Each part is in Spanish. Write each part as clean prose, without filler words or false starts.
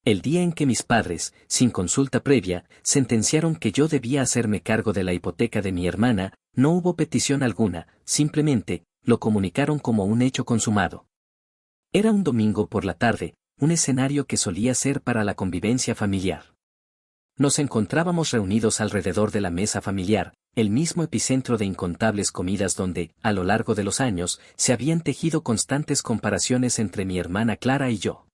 El día en que mis padres, sin consulta previa, sentenciaron que yo debía hacerme cargo de la hipoteca de mi hermana, no hubo petición alguna, simplemente, lo comunicaron como un hecho consumado. Era un domingo por la tarde, un escenario que solía ser para la convivencia familiar. Nos encontrábamos reunidos alrededor de la mesa familiar, el mismo epicentro de incontables comidas donde, a lo largo de los años, se habían tejido constantes comparaciones entre mi hermana Clara y yo.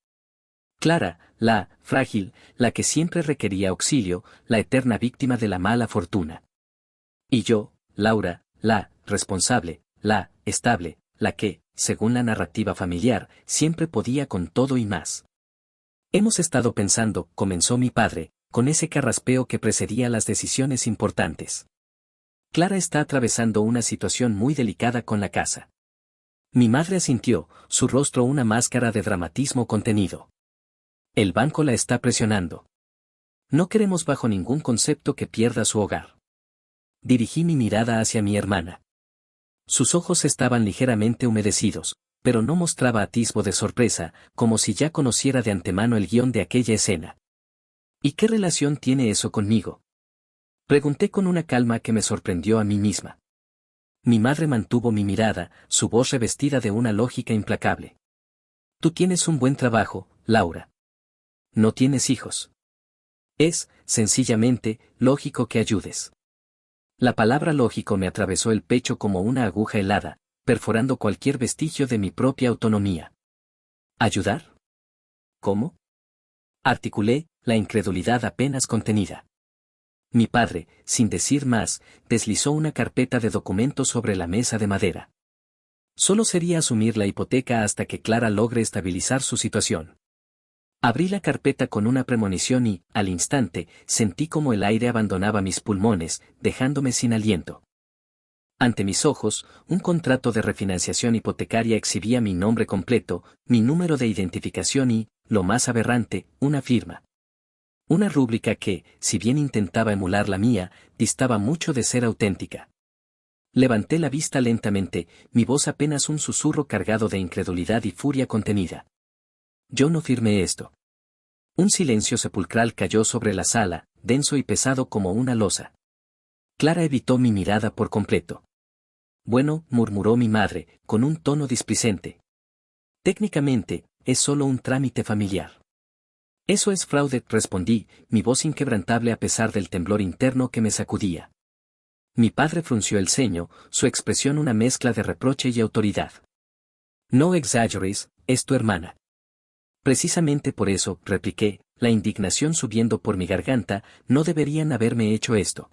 Clara, la frágil, la que siempre requería auxilio, la eterna víctima de la mala fortuna. Y yo, Laura, la responsable, la estable, la que, según la narrativa familiar, siempre podía con todo y más. Hemos estado pensando, comenzó mi padre, con ese carraspeo que precedía las decisiones importantes. Clara está atravesando una situación muy delicada con la casa. Mi madre asintió, su rostro una máscara de dramatismo contenido. El banco la está presionando. No queremos bajo ningún concepto que pierda su hogar. Dirigí mi mirada hacia mi hermana. Sus ojos estaban ligeramente humedecidos, pero no mostraba atisbo de sorpresa, como si ya conociera de antemano el guión de aquella escena. ¿Y qué relación tiene eso conmigo? Pregunté con una calma que me sorprendió a mí misma. Mi madre mantuvo mi mirada, su voz revestida de una lógica implacable. Tú tienes un buen trabajo, Laura. No tienes hijos. Es, sencillamente, lógico que ayudes. La palabra lógico me atravesó el pecho como una aguja helada, perforando cualquier vestigio de mi propia autonomía. ¿Ayudar? ¿Cómo? Articulé, la incredulidad apenas contenida. Mi padre, sin decir más, deslizó una carpeta de documentos sobre la mesa de madera. Solo sería asumir la hipoteca hasta que Clara logre estabilizar su situación. Abrí la carpeta con una premonición y, al instante, sentí como el aire abandonaba mis pulmones, dejándome sin aliento. Ante mis ojos, un contrato de refinanciación hipotecaria exhibía mi nombre completo, mi número de identificación y, lo más aberrante, una firma. Una rúbrica que, si bien intentaba emular la mía, distaba mucho de ser auténtica. Levanté la vista lentamente, mi voz apenas un susurro cargado de incredulidad y furia contenida. Yo no firmé esto. Un silencio sepulcral cayó sobre la sala, denso y pesado como una losa. Clara evitó mi mirada por completo. Bueno, murmuró mi madre, con un tono displicente. Técnicamente, es solo un trámite familiar. Eso es fraude, respondí, mi voz inquebrantable a pesar del temblor interno que me sacudía. Mi padre frunció el ceño, su expresión una mezcla de reproche y autoridad. No exaggeres, es tu hermana. Precisamente por eso, repliqué, la indignación subiendo por mi garganta, no deberían haberme hecho esto.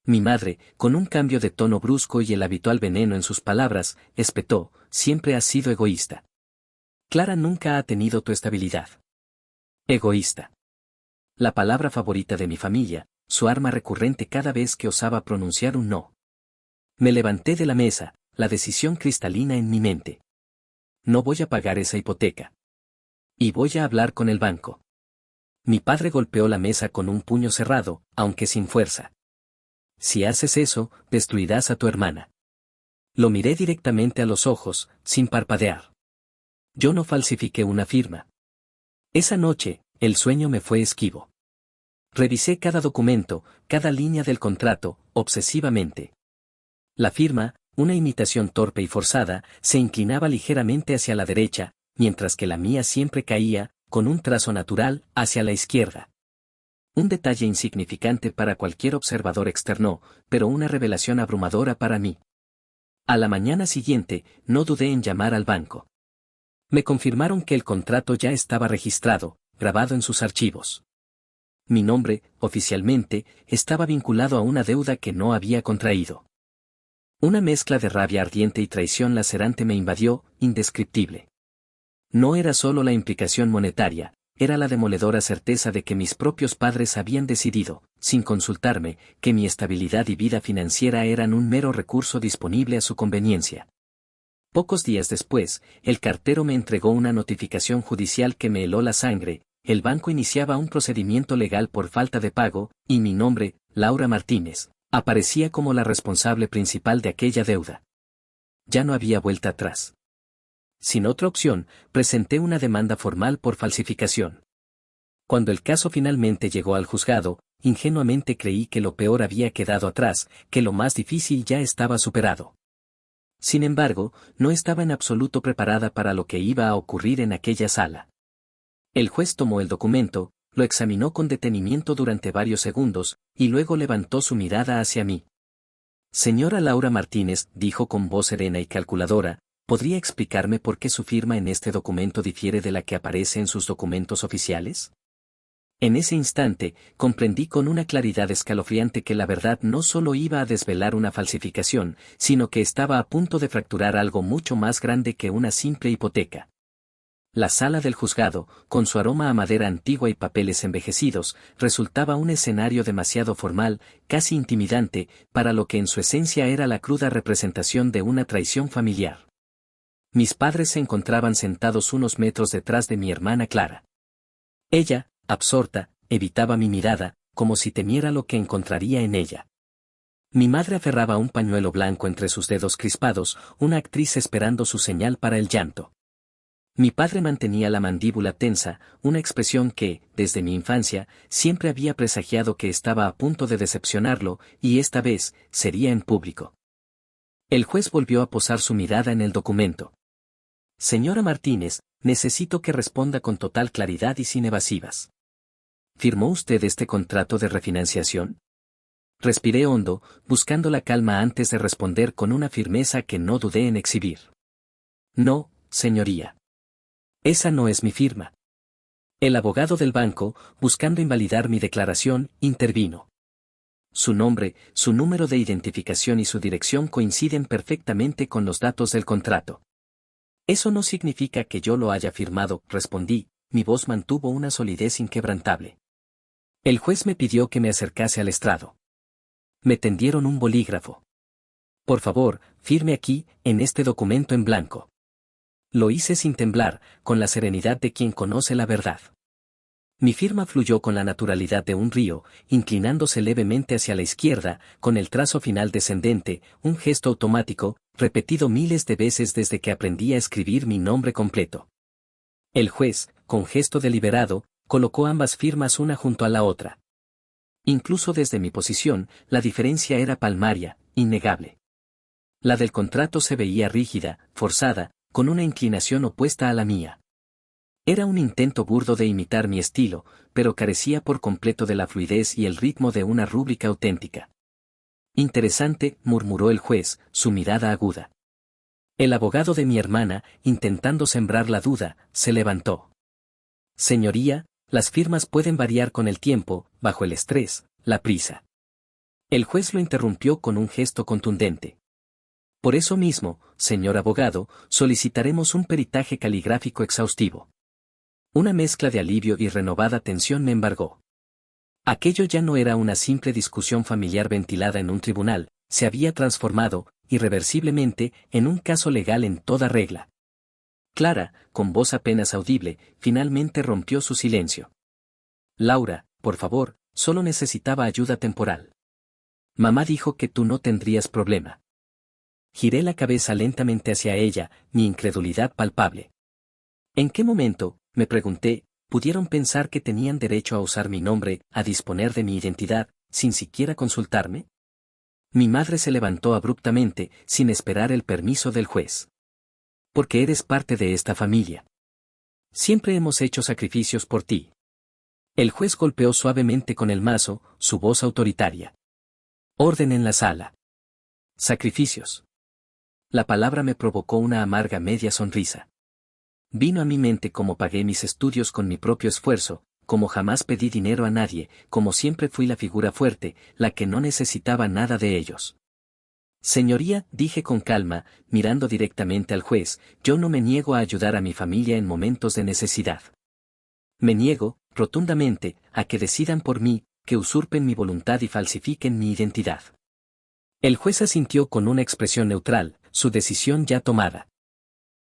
Mi madre, con un cambio de tono brusco y el habitual veneno en sus palabras, espetó, siempre has sido egoísta. Clara nunca ha tenido tu estabilidad. Egoísta. La palabra favorita de mi familia, su arma recurrente cada vez que osaba pronunciar un no. Me levanté de la mesa, la decisión cristalina en mi mente. No voy a pagar esa hipoteca. Y voy a hablar con el banco. Mi padre golpeó la mesa con un puño cerrado, aunque sin fuerza. Si haces eso, destruirás a tu hermana. Lo miré directamente a los ojos, sin parpadear. Yo no falsifiqué una firma. Esa noche, el sueño me fue esquivo. Revisé cada documento, cada línea del contrato, obsesivamente. La firma, una imitación torpe y forzada, se inclinaba ligeramente hacia la derecha, mientras que la mía siempre caía, con un trazo natural, hacia la izquierda. Un detalle insignificante para cualquier observador externo, pero una revelación abrumadora para mí. A la mañana siguiente, no dudé en llamar al banco. Me confirmaron que el contrato ya estaba registrado, grabado en sus archivos. Mi nombre, oficialmente, estaba vinculado a una deuda que no había contraído. Una mezcla de rabia ardiente y traición lacerante me invadió, indescriptible. No era solo la implicación monetaria, era la demoledora certeza de que mis propios padres habían decidido, sin consultarme, que mi estabilidad y vida financiera eran un mero recurso disponible a su conveniencia. Pocos días después, el cartero me entregó una notificación judicial que me heló la sangre, el banco iniciaba un procedimiento legal por falta de pago, y mi nombre, Laura Martínez, aparecía como la responsable principal de aquella deuda. Ya no había vuelta atrás. Sin otra opción, presenté una demanda formal por falsificación. Cuando el caso finalmente llegó al juzgado, ingenuamente creí que lo peor había quedado atrás, que lo más difícil ya estaba superado. Sin embargo, no estaba en absoluto preparada para lo que iba a ocurrir en aquella sala. El juez tomó el documento, lo examinó con detenimiento durante varios segundos, y luego levantó su mirada hacia mí. Señora Laura Martínez, dijo con voz serena y calculadora, ¿podría explicarme por qué su firma en este documento difiere de la que aparece en sus documentos oficiales? En ese instante, comprendí con una claridad escalofriante que la verdad no solo iba a desvelar una falsificación, sino que estaba a punto de fracturar algo mucho más grande que una simple hipoteca. La sala del juzgado, con su aroma a madera antigua y papeles envejecidos, resultaba un escenario demasiado formal, casi intimidante, para lo que en su esencia era la cruda representación de una traición familiar. Mis padres se encontraban sentados unos metros detrás de mi hermana Clara. Ella, absorta, evitaba mi mirada, como si temiera lo que encontraría en ella. Mi madre aferraba un pañuelo blanco entre sus dedos crispados, una actriz esperando su señal para el llanto. Mi padre mantenía la mandíbula tensa, una expresión que, desde mi infancia, siempre había presagiado que estaba a punto de decepcionarlo, y esta vez, sería en público. El juez volvió a posar su mirada en el documento. Señora Martínez, necesito que responda con total claridad y sin evasivas. ¿Firmó usted este contrato de refinanciación? Respiré hondo, buscando la calma antes de responder con una firmeza que no dudé en exhibir. No, señoría. Esa no es mi firma. El abogado del banco, buscando invalidar mi declaración, intervino. Su nombre, su número de identificación y su dirección coinciden perfectamente con los datos del contrato. Eso no significa que yo lo haya firmado, respondí, mi voz mantuvo una solidez inquebrantable. El juez me pidió que me acercase al estrado. Me tendieron un bolígrafo. Por favor, firme aquí, en este documento en blanco. Lo hice sin temblar, con la serenidad de quien conoce la verdad. Mi firma fluyó con la naturalidad de un río, inclinándose levemente hacia la izquierda, con el trazo final descendente, un gesto automático, repetido miles de veces desde que aprendí a escribir mi nombre completo. El juez, con gesto deliberado, colocó ambas firmas una junto a la otra. Incluso desde mi posición, la diferencia era palmaria, innegable. La del contrato se veía rígida, forzada, con una inclinación opuesta a la mía. Era un intento burdo de imitar mi estilo, pero carecía por completo de la fluidez y el ritmo de una rúbrica auténtica. Interesante, murmuró el juez, su mirada aguda. El abogado de mi hermana, intentando sembrar la duda, se levantó. Señoría, las firmas pueden variar con el tiempo, bajo el estrés, la prisa. El juez lo interrumpió con un gesto contundente. Por eso mismo, señor abogado, solicitaremos un peritaje caligráfico exhaustivo. Una mezcla de alivio y renovada tensión me embargó. Aquello ya no era una simple discusión familiar ventilada en un tribunal, se había transformado, irreversiblemente, en un caso legal en toda regla. Clara, con voz apenas audible, finalmente rompió su silencio. Laura, por favor, solo necesitaba ayuda temporal. Mamá dijo que tú no tendrías problema. Giré la cabeza lentamente hacia ella, mi incredulidad palpable. ¿En qué momento, me pregunté, pudieron pensar que tenían derecho a usar mi nombre, a disponer de mi identidad, sin siquiera consultarme? Mi madre se levantó abruptamente, sin esperar el permiso del juez. Porque eres parte de esta familia. Siempre hemos hecho sacrificios por ti. El juez golpeó suavemente con el mazo, su voz autoritaria. Orden en la sala. Sacrificios. La palabra me provocó una amarga media sonrisa. Vino a mi mente cómo pagué mis estudios con mi propio esfuerzo, como jamás pedí dinero a nadie, como siempre fui la figura fuerte, la que no necesitaba nada de ellos. Señoría, dije con calma, mirando directamente al juez, yo no me niego a ayudar a mi familia en momentos de necesidad. Me niego, rotundamente, a que decidan por mí, que usurpen mi voluntad y falsifiquen mi identidad. El juez asintió con una expresión neutral, su decisión ya tomada.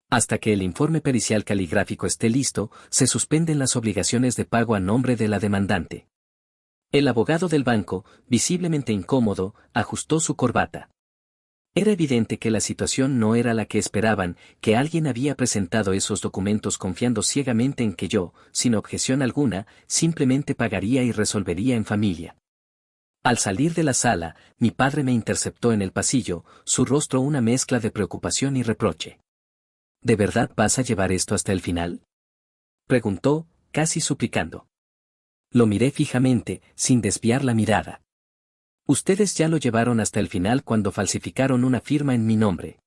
Hasta que el informe pericial caligráfico esté listo, se suspenden las obligaciones de pago a nombre de la demandante. El abogado del banco, visiblemente incómodo, ajustó su corbata. Era evidente que la situación no era la que esperaban, que alguien había presentado esos documentos confiando ciegamente en que yo, sin objeción alguna, simplemente pagaría y resolvería en familia. Al salir de la sala, mi padre me interceptó en el pasillo, su rostro una mezcla de preocupación y reproche. ¿De verdad vas a llevar esto hasta el final?, preguntó, casi suplicando. Lo miré fijamente, sin desviar la mirada. Ustedes ya lo llevaron hasta el final cuando falsificaron una firma en mi nombre.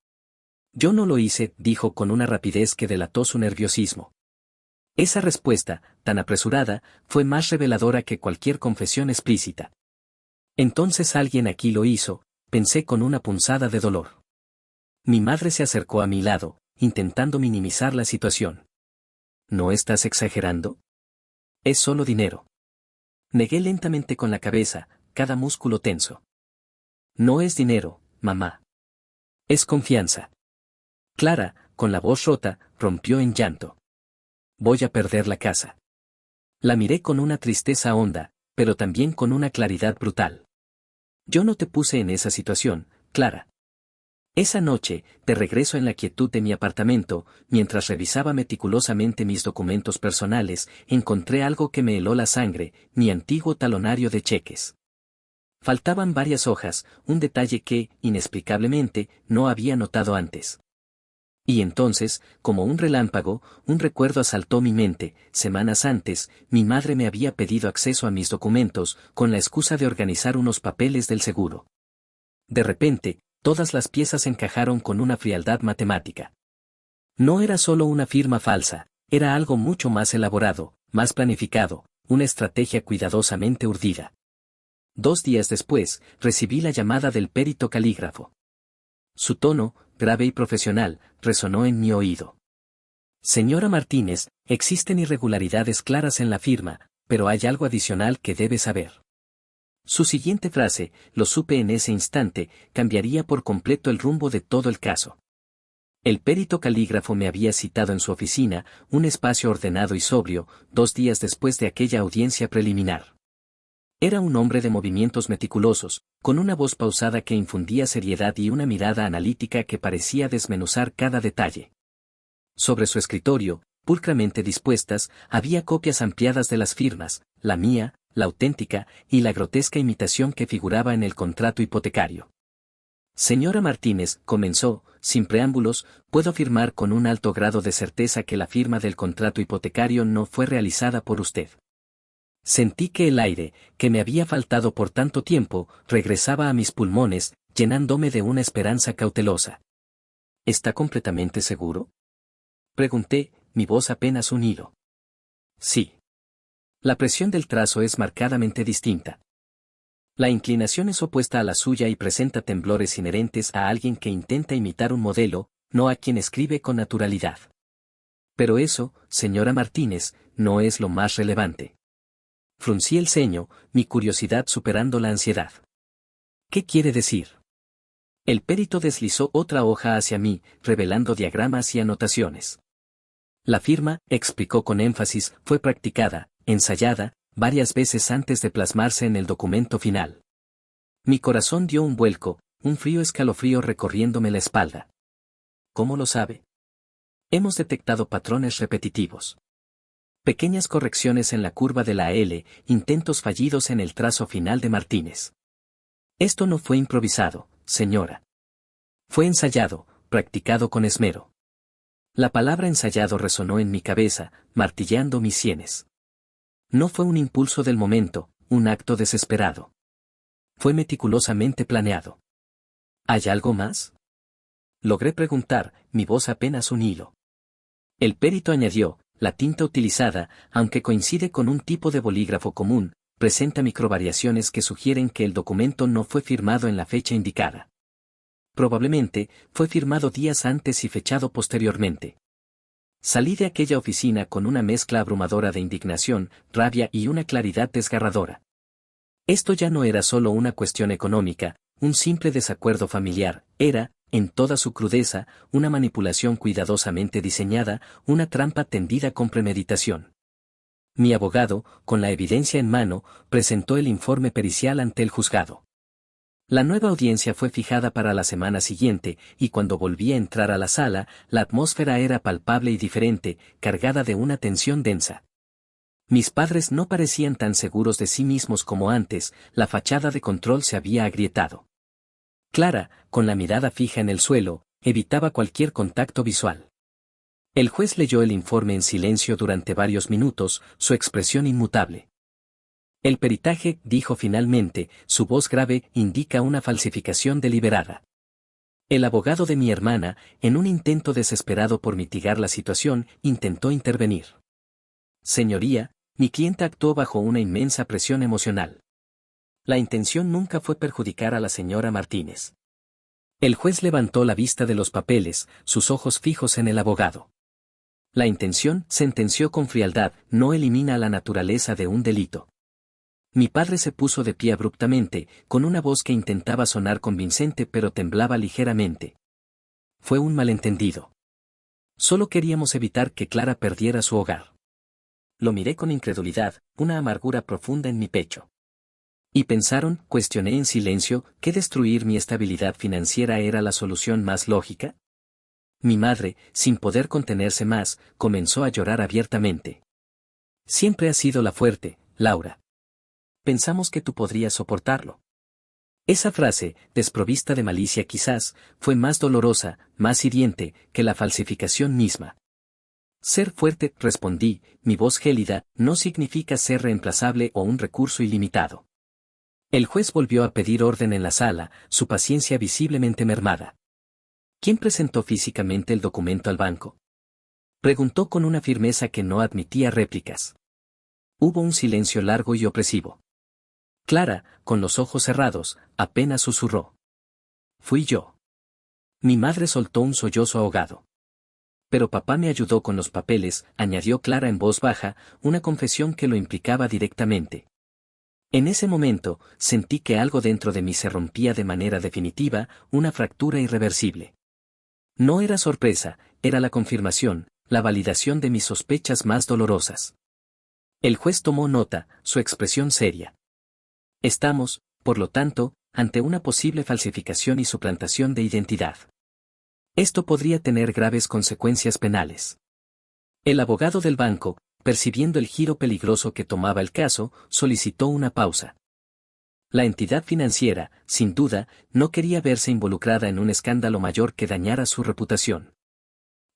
Yo no lo hice, dijo con una rapidez que delató su nerviosismo. Esa respuesta, tan apresurada, fue más reveladora que cualquier confesión explícita. Entonces alguien aquí lo hizo, pensé con una punzada de dolor. Mi madre se acercó a mi lado, intentando minimizar la situación. ¿No estás exagerando? Es solo dinero. Negué lentamente con la cabeza, cada músculo tenso. No es dinero, mamá. Es confianza. Clara, con la voz rota, rompió en llanto. Voy a perder la casa. La miré con una tristeza honda, pero también con una claridad brutal. Yo no te puse en esa situación, Clara. Esa noche, de regreso en la quietud de mi apartamento, mientras revisaba meticulosamente mis documentos personales, encontré algo que me heló la sangre, mi antiguo talonario de cheques. Faltaban varias hojas, un detalle que, inexplicablemente, no había notado antes. Y entonces, como un relámpago, un recuerdo asaltó mi mente. Semanas antes, mi madre me había pedido acceso a mis documentos, con la excusa de organizar unos papeles del seguro. De repente, todas las piezas encajaron con una frialdad matemática. No era solo una firma falsa, era algo mucho más elaborado, más planificado, una estrategia cuidadosamente urdida. 2 días después, recibí la llamada del perito calígrafo. Su tono, grave y profesional, resonó en mi oído. Señora Martínez, existen irregularidades claras en la firma, pero hay algo adicional que debe saber. Su siguiente frase, lo supe en ese instante, cambiaría por completo el rumbo de todo el caso. El perito calígrafo me había citado en su oficina, un espacio ordenado y sobrio, 2 días después de aquella audiencia preliminar. Era un hombre de movimientos meticulosos, con una voz pausada que infundía seriedad y una mirada analítica que parecía desmenuzar cada detalle. Sobre su escritorio, pulcramente dispuestas, había copias ampliadas de las firmas, la mía, la auténtica, y la grotesca imitación que figuraba en el contrato hipotecario. Señora Martínez, comenzó, sin preámbulos, puedo afirmar con un alto grado de certeza que la firma del contrato hipotecario no fue realizada por usted. Sentí que el aire, que me había faltado por tanto tiempo, regresaba a mis pulmones, llenándome de una esperanza cautelosa. ¿Está completamente seguro?, pregunté, mi voz apenas un hilo. Sí. La presión del trazo es marcadamente distinta. La inclinación es opuesta a la suya y presenta temblores inherentes a alguien que intenta imitar un modelo, no a quien escribe con naturalidad. Pero eso, señora Martínez, no es lo más relevante. Fruncí el ceño, mi curiosidad superando la ansiedad. ¿Qué quiere decir? El perito deslizó otra hoja hacia mí, revelando diagramas y anotaciones. La firma, explicó con énfasis, fue practicada, ensayada, varias veces antes de plasmarse en el documento final. Mi corazón dio un vuelco, un frío escalofrío recorriéndome la espalda. ¿Cómo lo sabe? Hemos detectado patrones repetitivos. Pequeñas correcciones en la curva de la L, intentos fallidos en el trazo final de Martínez. Esto no fue improvisado, señora. Fue ensayado, practicado con esmero. La palabra ensayado resonó en mi cabeza, martillando mis sienes. No fue un impulso del momento, un acto desesperado. Fue meticulosamente planeado. ¿Hay algo más?, logré preguntar, mi voz apenas un hilo. El perito añadió, la tinta utilizada, aunque coincide con un tipo de bolígrafo común, presenta microvariaciones que sugieren que el documento no fue firmado en la fecha indicada. Probablemente, fue firmado días antes y fechado posteriormente. Salí de aquella oficina con una mezcla abrumadora de indignación, rabia y una claridad desgarradora. Esto ya no era solo una cuestión económica, un simple desacuerdo familiar, era, en toda su crudeza, una manipulación cuidadosamente diseñada, una trampa tendida con premeditación. Mi abogado, con la evidencia en mano, presentó el informe pericial ante el juzgado. La nueva audiencia fue fijada para la semana siguiente, y cuando volví a entrar a la sala, la atmósfera era palpable y diferente, cargada de una tensión densa. Mis padres no parecían tan seguros de sí mismos como antes, la fachada de control se había agrietado. Clara, con la mirada fija en el suelo, evitaba cualquier contacto visual. El juez leyó el informe en silencio durante varios minutos, su expresión inmutable. El peritaje, dijo finalmente, su voz grave, indica una falsificación deliberada. El abogado de mi hermana, en un intento desesperado por mitigar la situación, intentó intervenir. Señoría, mi clienta actuó bajo una inmensa presión emocional. La intención nunca fue perjudicar a la señora Martínez. El juez levantó la vista de los papeles, sus ojos fijos en el abogado. La intención, sentenció con frialdad, no elimina la naturaleza de un delito. Mi padre se puso de pie abruptamente, con una voz que intentaba sonar convincente pero temblaba ligeramente. Fue un malentendido. Solo queríamos evitar que Clara perdiera su hogar. Lo miré con incredulidad, una amargura profunda en mi pecho. ¿Y pensaron, cuestioné en silencio, que destruir mi estabilidad financiera era la solución más lógica? Mi madre, sin poder contenerse más, comenzó a llorar abiertamente. Siempre has sido la fuerte, Laura. Pensamos que tú podrías soportarlo. Esa frase, desprovista de malicia quizás, fue más dolorosa, más hiriente, que la falsificación misma. Ser fuerte, respondí, mi voz gélida, no significa ser reemplazable o un recurso ilimitado. El juez volvió a pedir orden en la sala, su paciencia visiblemente mermada. ¿Quién presentó físicamente el documento al banco? Preguntó con una firmeza que no admitía réplicas. Hubo un silencio largo y opresivo. Clara, con los ojos cerrados, apenas susurró. Fui yo. Mi madre soltó un sollozo ahogado. Pero papá me ayudó con los papeles, añadió Clara en voz baja, una confesión que lo implicaba directamente. En ese momento, sentí que algo dentro de mí se rompía de manera definitiva, una fractura irreversible. No era sorpresa, era la confirmación, la validación de mis sospechas más dolorosas. El juez tomó nota, su expresión seria. Estamos, por lo tanto, ante una posible falsificación y suplantación de identidad. Esto podría tener graves consecuencias penales. El abogado del banco, percibiendo el giro peligroso que tomaba el caso, solicitó una pausa. La entidad financiera, sin duda, no quería verse involucrada en un escándalo mayor que dañara su reputación.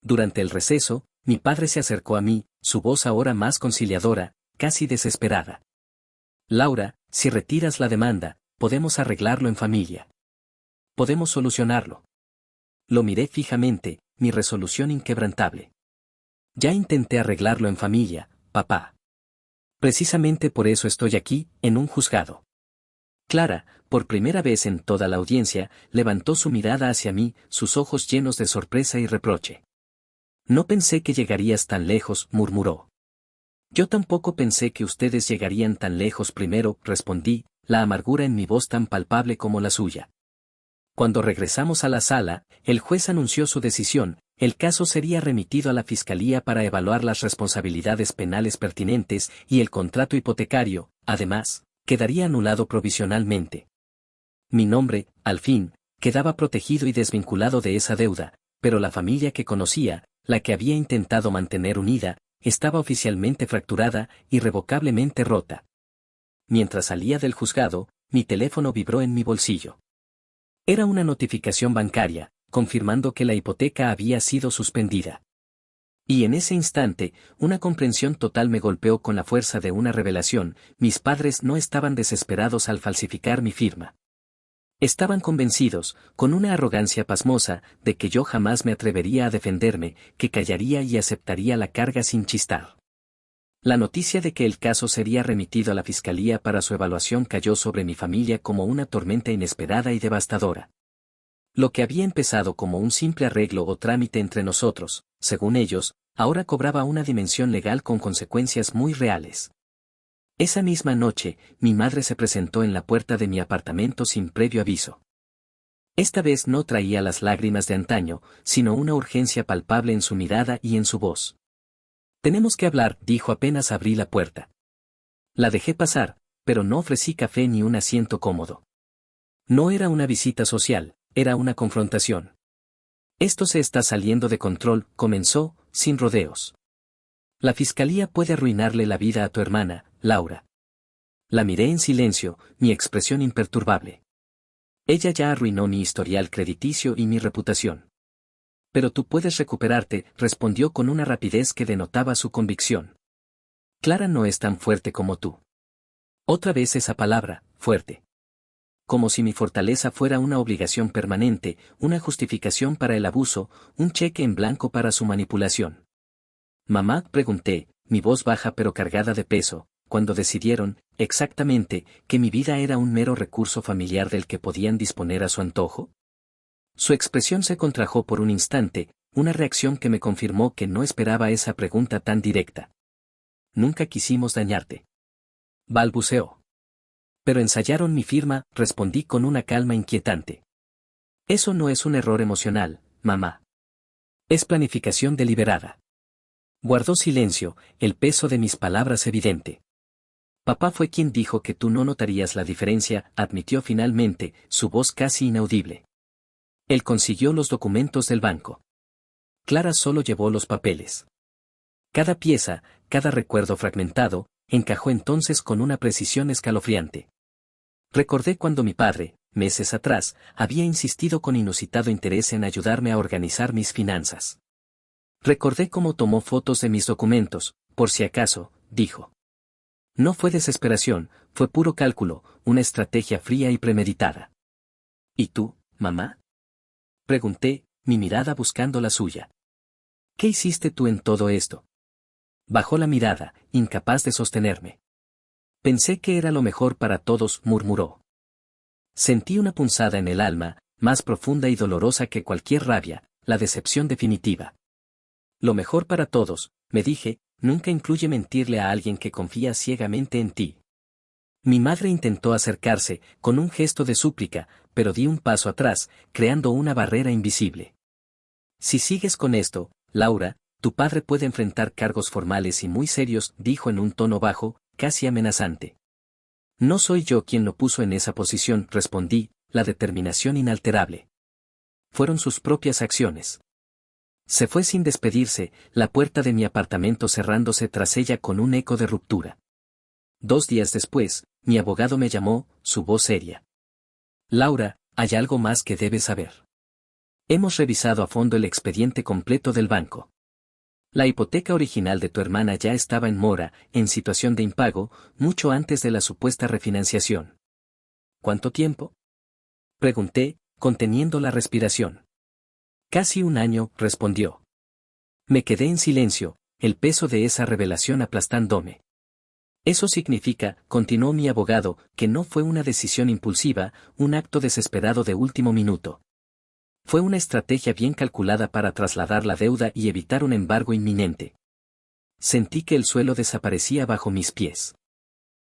Durante el receso, mi padre se acercó a mí, su voz ahora más conciliadora, casi desesperada. Laura, si retiras la demanda, podemos arreglarlo en familia. Podemos solucionarlo. Lo miré fijamente, mi resolución inquebrantable. Ya intenté arreglarlo en familia, papá. Precisamente por eso estoy aquí, en un juzgado. Clara, por primera vez en toda la audiencia, levantó su mirada hacia mí, sus ojos llenos de sorpresa y reproche. No pensé que llegarías tan lejos, murmuró. Yo tampoco pensé que ustedes llegarían tan lejos primero, respondí, la amargura en mi voz tan palpable como la suya. Cuando regresamos a la sala, el juez anunció su decisión, el caso sería remitido a la Fiscalía para evaluar las responsabilidades penales pertinentes y el contrato hipotecario, además, quedaría anulado provisionalmente. Mi nombre, al fin, quedaba protegido y desvinculado de esa deuda, pero la familia que conocía, la que había intentado mantener unida, estaba oficialmente fracturada, irrevocablemente rota. Mientras salía del juzgado, mi teléfono vibró en mi bolsillo. Era una notificación bancaria, confirmando que la hipoteca había sido suspendida. Y en ese instante, una comprensión total me golpeó con la fuerza de una revelación, mis padres no estaban desesperados al falsificar mi firma. Estaban convencidos, con una arrogancia pasmosa, de que yo jamás me atrevería a defenderme, que callaría y aceptaría la carga sin chistar. La noticia de que el caso sería remitido a la Fiscalía para su evaluación cayó sobre mi familia como una tormenta inesperada y devastadora. Lo que había empezado como un simple arreglo o trámite entre nosotros, según ellos, ahora cobraba una dimensión legal con consecuencias muy reales. Esa misma noche, mi madre se presentó en la puerta de mi apartamento sin previo aviso. Esta vez no traía las lágrimas de antaño, sino una urgencia palpable en su mirada y en su voz. Tenemos que hablar, dijo apenas abrí la puerta. La dejé pasar, pero no ofrecí café ni un asiento cómodo. No era una visita social, era una confrontación. Esto se está saliendo de control, comenzó, sin rodeos. La fiscalía puede arruinarle la vida a tu hermana, Laura. La miré en silencio, mi expresión imperturbable. Ella ya arruinó mi historial crediticio y mi reputación. Pero tú puedes recuperarte, respondió con una rapidez que denotaba su convicción. Clara no es tan fuerte como tú. Otra vez esa palabra, fuerte. Como si mi fortaleza fuera una obligación permanente, una justificación para el abuso, un cheque en blanco para su manipulación. Mamá, pregunté, mi voz baja pero cargada de peso, cuando decidieron, exactamente, que mi vida era un mero recurso familiar del que podían disponer a su antojo. Su expresión se contrajo por un instante, una reacción que me confirmó que no esperaba esa pregunta tan directa. Nunca quisimos dañarte. Balbuceó. Pero ensayaron mi firma, respondí con una calma inquietante. Eso no es un error emocional, mamá. Es planificación deliberada. Guardó silencio, el peso de mis palabras evidente. Papá fue quien dijo que tú no notarías la diferencia, admitió finalmente, su voz casi inaudible. Él consiguió los documentos del banco. Clara solo llevó los papeles. Cada pieza, cada recuerdo fragmentado, encajó entonces con una precisión escalofriante. Recordé cuando mi padre, meses atrás, había insistido con inusitado interés en ayudarme a organizar mis finanzas. Recordé cómo tomó fotos de mis documentos, por si acaso, dijo. No fue desesperación, fue puro cálculo, una estrategia fría y premeditada. ¿Y tú, mamá? Pregunté, mi mirada buscando la suya. ¿Qué hiciste tú en todo esto? Bajó la mirada, incapaz de sostenerme. Pensé que era lo mejor para todos, murmuró. Sentí una punzada en el alma, más profunda y dolorosa que cualquier rabia, la decepción definitiva. Lo mejor para todos, me dije, nunca incluye mentirle a alguien que confía ciegamente en ti. Mi madre intentó acercarse, con un gesto de súplica, pero di un paso atrás, creando una barrera invisible. Si sigues con esto, Laura, tu padre puede enfrentar cargos formales y muy serios, dijo en un tono bajo, casi amenazante. No soy yo quien lo puso en esa posición, respondí, la determinación inalterable. Fueron sus propias acciones. Se fue sin despedirse, la puerta de mi apartamento cerrándose tras ella con un eco de ruptura. 2 días después, mi abogado me llamó, su voz seria. Laura, hay algo más que debes saber. Hemos revisado a fondo el expediente completo del banco. La hipoteca original de tu hermana ya estaba en mora, en situación de impago, mucho antes de la supuesta refinanciación. ¿Cuánto tiempo? Pregunté, conteniendo la respiración. Casi 1 año, respondió. Me quedé en silencio, el peso de esa revelación aplastándome. Eso significa, continuó mi abogado, que no fue una decisión impulsiva, un acto desesperado de último minuto. Fue una estrategia bien calculada para trasladar la deuda y evitar un embargo inminente. Sentí que el suelo desaparecía bajo mis pies.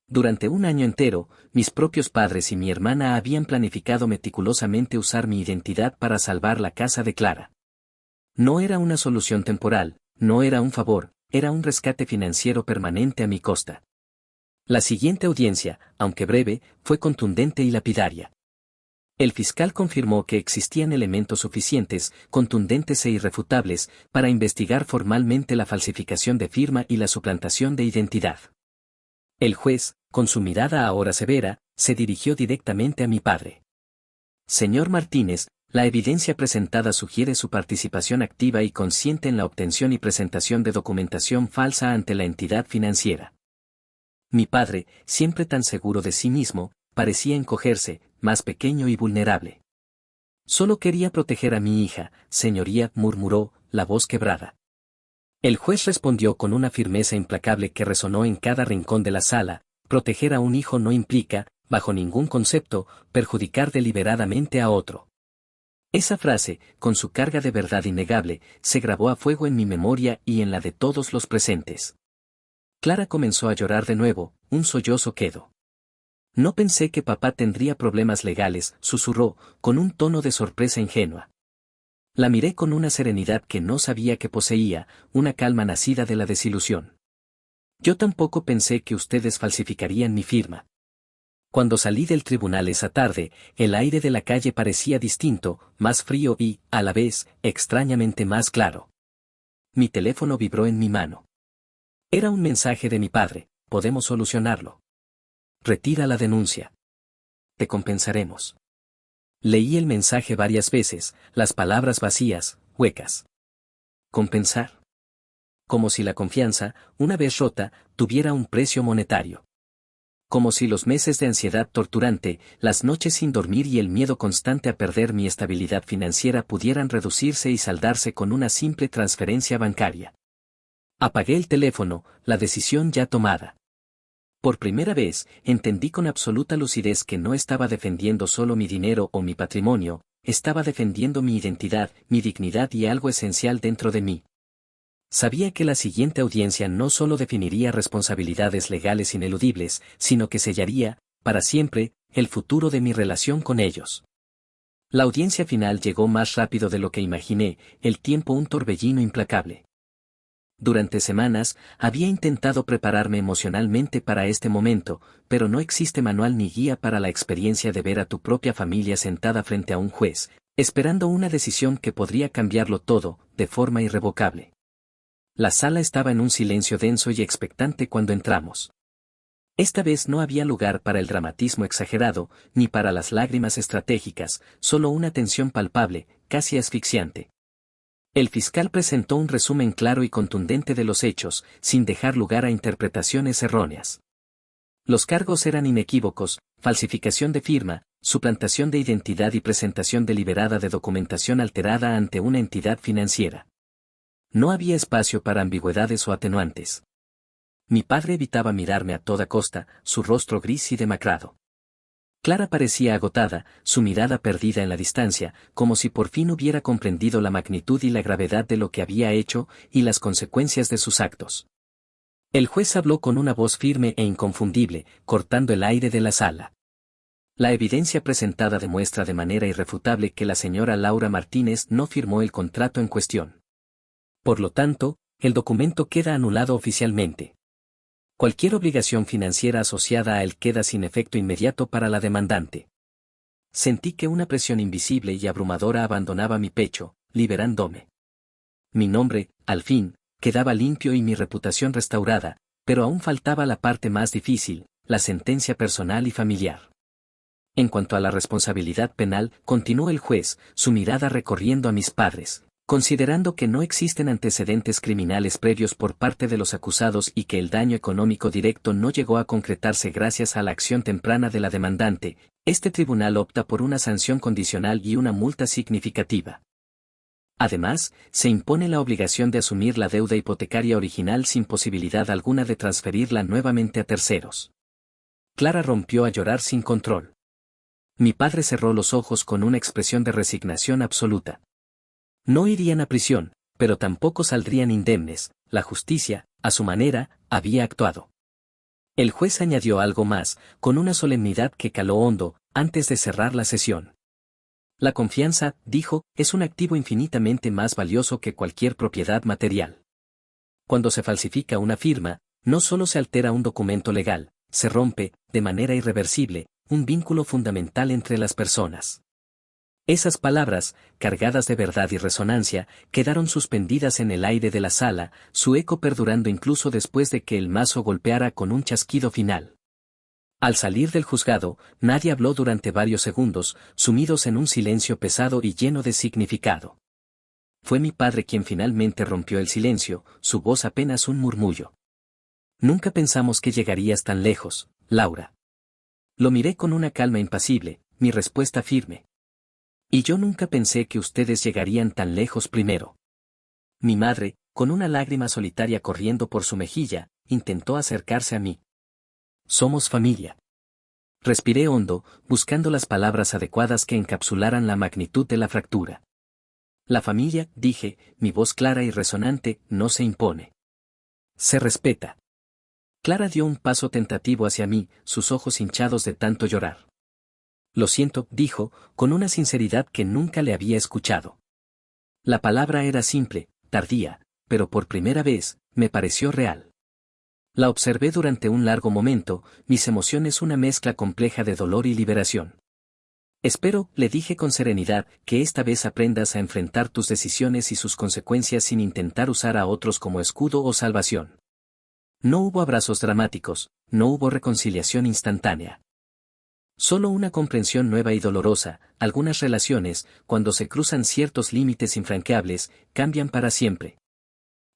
Durante 1 año entero, mis propios padres y mi hermana habían planificado meticulosamente usar mi identidad para salvar la casa de Clara. No era una solución temporal, no era un favor, era un rescate financiero permanente a mi costa. La siguiente audiencia, aunque breve, fue contundente y lapidaria. El fiscal confirmó que existían elementos suficientes, contundentes e irrefutables, para investigar formalmente la falsificación de firma y la suplantación de identidad. El juez, con su mirada ahora severa, se dirigió directamente a mi padre. Señor Martínez, la evidencia presentada sugiere su participación activa y consciente en la obtención y presentación de documentación falsa ante la entidad financiera. Mi padre, siempre tan seguro de sí mismo, parecía encogerse, más pequeño y vulnerable. Solo quería proteger a mi hija, señoría, murmuró, la voz quebrada. El juez respondió con una firmeza implacable que resonó en cada rincón de la sala, proteger a un hijo no implica, bajo ningún concepto, perjudicar deliberadamente a otro. Esa frase, con su carga de verdad innegable, se grabó a fuego en mi memoria y en la de todos los presentes. Clara comenzó a llorar de nuevo, un sollozo quedó. No pensé que papá tendría problemas legales, susurró, con un tono de sorpresa ingenua. La miré con una serenidad que no sabía que poseía, una calma nacida de la desilusión. Yo tampoco pensé que ustedes falsificarían mi firma. Cuando salí del tribunal esa tarde, el aire de la calle parecía distinto, más frío y, a la vez, extrañamente más claro. Mi teléfono vibró en mi mano. Era un mensaje de mi padre: podemos solucionarlo. Retira la denuncia. Te compensaremos. Leí el mensaje varias veces, las palabras vacías, huecas. Compensar. Como si la confianza, una vez rota, tuviera un precio monetario. Como si los meses de ansiedad torturante, las noches sin dormir y el miedo constante a perder mi estabilidad financiera pudieran reducirse y saldarse con una simple transferencia bancaria. Apagué el teléfono, la decisión ya tomada. Por primera vez, entendí con absoluta lucidez que no estaba defendiendo solo mi dinero o mi patrimonio, estaba defendiendo mi identidad, mi dignidad y algo esencial dentro de mí. Sabía que la siguiente audiencia no solo definiría responsabilidades legales ineludibles, sino que sellaría, para siempre, el futuro de mi relación con ellos. La audiencia final llegó más rápido de lo que imaginé, el tiempo un torbellino implacable. Durante semanas, había intentado prepararme emocionalmente para este momento, pero no existe manual ni guía para la experiencia de ver a tu propia familia sentada frente a un juez, esperando una decisión que podría cambiarlo todo, de forma irrevocable. La sala estaba en un silencio denso y expectante cuando entramos. Esta vez no había lugar para el dramatismo exagerado, ni para las lágrimas estratégicas, solo una tensión palpable, casi asfixiante. El fiscal presentó un resumen claro y contundente de los hechos, sin dejar lugar a interpretaciones erróneas. Los cargos eran inequívocos: falsificación de firma, suplantación de identidad y presentación deliberada de documentación alterada ante una entidad financiera. No había espacio para ambigüedades o atenuantes. Mi padre evitaba mirarme a toda costa, su rostro gris y demacrado. Clara parecía agotada, su mirada perdida en la distancia, como si por fin hubiera comprendido la magnitud y la gravedad de lo que había hecho, y las consecuencias de sus actos. El juez habló con una voz firme e inconfundible, cortando el aire de la sala. La evidencia presentada demuestra de manera irrefutable que la señora Laura Martínez no firmó el contrato en cuestión. Por lo tanto, el documento queda anulado oficialmente. Cualquier obligación financiera asociada a él queda sin efecto inmediato para la demandante. Sentí que una presión invisible y abrumadora abandonaba mi pecho, liberándome. Mi nombre, al fin, quedaba limpio y mi reputación restaurada, pero aún faltaba la parte más difícil, la sentencia personal y familiar. En cuanto a la responsabilidad penal, continuó el juez, su mirada recorriendo a mis padres. Considerando que no existen antecedentes criminales previos por parte de los acusados y que el daño económico directo no llegó a concretarse gracias a la acción temprana de la demandante, este tribunal opta por una sanción condicional y una multa significativa. Además, se impone la obligación de asumir la deuda hipotecaria original sin posibilidad alguna de transferirla nuevamente a terceros. Clara rompió a llorar sin control. Mi padre cerró los ojos con una expresión de resignación absoluta. No irían a prisión, pero tampoco saldrían indemnes: la justicia, a su manera, había actuado. El juez añadió algo más, con una solemnidad que caló hondo, antes de cerrar la sesión. La confianza, dijo, es un activo infinitamente más valioso que cualquier propiedad material. Cuando se falsifica una firma, no solo se altera un documento legal, se rompe, de manera irreversible, un vínculo fundamental entre las personas. Esas palabras, cargadas de verdad y resonancia, quedaron suspendidas en el aire de la sala, su eco perdurando incluso después de que el mazo golpeara con un chasquido final. Al salir del juzgado, nadie habló durante varios segundos, sumidos en un silencio pesado y lleno de significado. Fue mi padre quien finalmente rompió el silencio, su voz apenas un murmullo. Nunca pensamos que llegarías tan lejos, Laura. Lo miré con una calma impasible, mi respuesta firme. Y yo nunca pensé que ustedes llegarían tan lejos primero. Mi madre, con una lágrima solitaria corriendo por su mejilla, intentó acercarse a mí. Somos familia. Respiré hondo, buscando las palabras adecuadas que encapsularan la magnitud de la fractura. La familia, dije, mi voz clara y resonante, no se impone. Se respeta. Clara dio un paso tentativo hacia mí, sus ojos hinchados de tanto llorar. Lo siento, dijo, con una sinceridad que nunca le había escuchado. La palabra era simple, tardía, pero por primera vez, me pareció real. La observé durante un largo momento, mis emociones una mezcla compleja de dolor y liberación. Espero, le dije con serenidad, que esta vez aprendas a enfrentar tus decisiones y sus consecuencias sin intentar usar a otros como escudo o salvación. No hubo abrazos dramáticos, no hubo reconciliación instantánea. Solo una comprensión nueva y dolorosa. Algunas relaciones, cuando se cruzan ciertos límites infranqueables, cambian para siempre.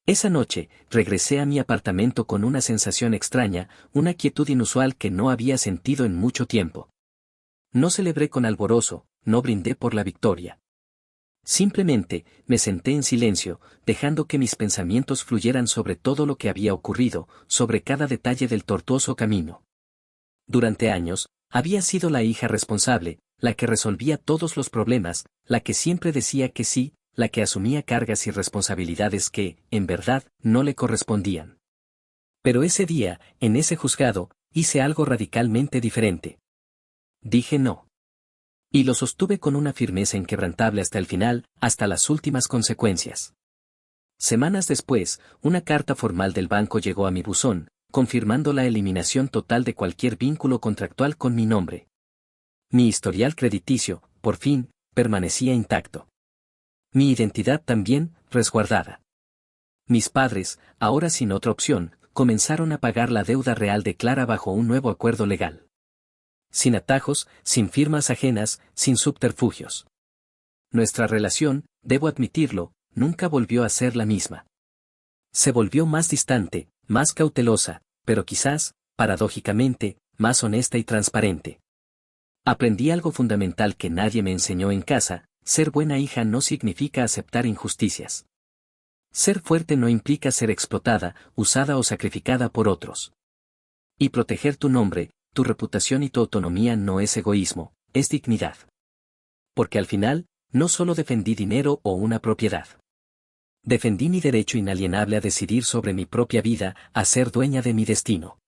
Esa noche, regresé a mi apartamento con una sensación extraña, una quietud inusual que no había sentido en mucho tiempo. No celebré con alborozo, no brindé por la victoria. Simplemente, me senté en silencio, dejando que mis pensamientos fluyeran sobre todo lo que había ocurrido, sobre cada detalle del tortuoso camino. Durante años, había sido la hija responsable, la que resolvía todos los problemas, la que siempre decía que sí, la que asumía cargas y responsabilidades que, en verdad, no le correspondían. Pero ese día, en ese juzgado, hice algo radicalmente diferente. Dije no. Y lo sostuve con una firmeza inquebrantable hasta el final, hasta las últimas consecuencias. Semanas después, una carta formal del banco llegó a mi buzón, confirmando la eliminación total de cualquier vínculo contractual con mi nombre. Mi historial crediticio, por fin, permanecía intacto. Mi identidad también, resguardada. Mis padres, ahora sin otra opción, comenzaron a pagar la deuda real de Clara bajo un nuevo acuerdo legal. Sin atajos, sin firmas ajenas, sin subterfugios. Nuestra relación, debo admitirlo, nunca volvió a ser la misma. Se volvió más distante, más cautelosa, pero quizás, paradójicamente, más honesta y transparente. Aprendí algo fundamental que nadie me enseñó en casa: ser buena hija no significa aceptar injusticias. Ser fuerte no implica ser explotada, usada o sacrificada por otros. Y proteger tu nombre, tu reputación y tu autonomía no es egoísmo, es dignidad. Porque al final, no solo defendí dinero o una propiedad. Defendí mi derecho inalienable a decidir sobre mi propia vida, a ser dueña de mi destino.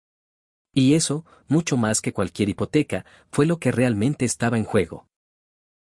Y eso, mucho más que cualquier hipoteca, fue lo que realmente estaba en juego.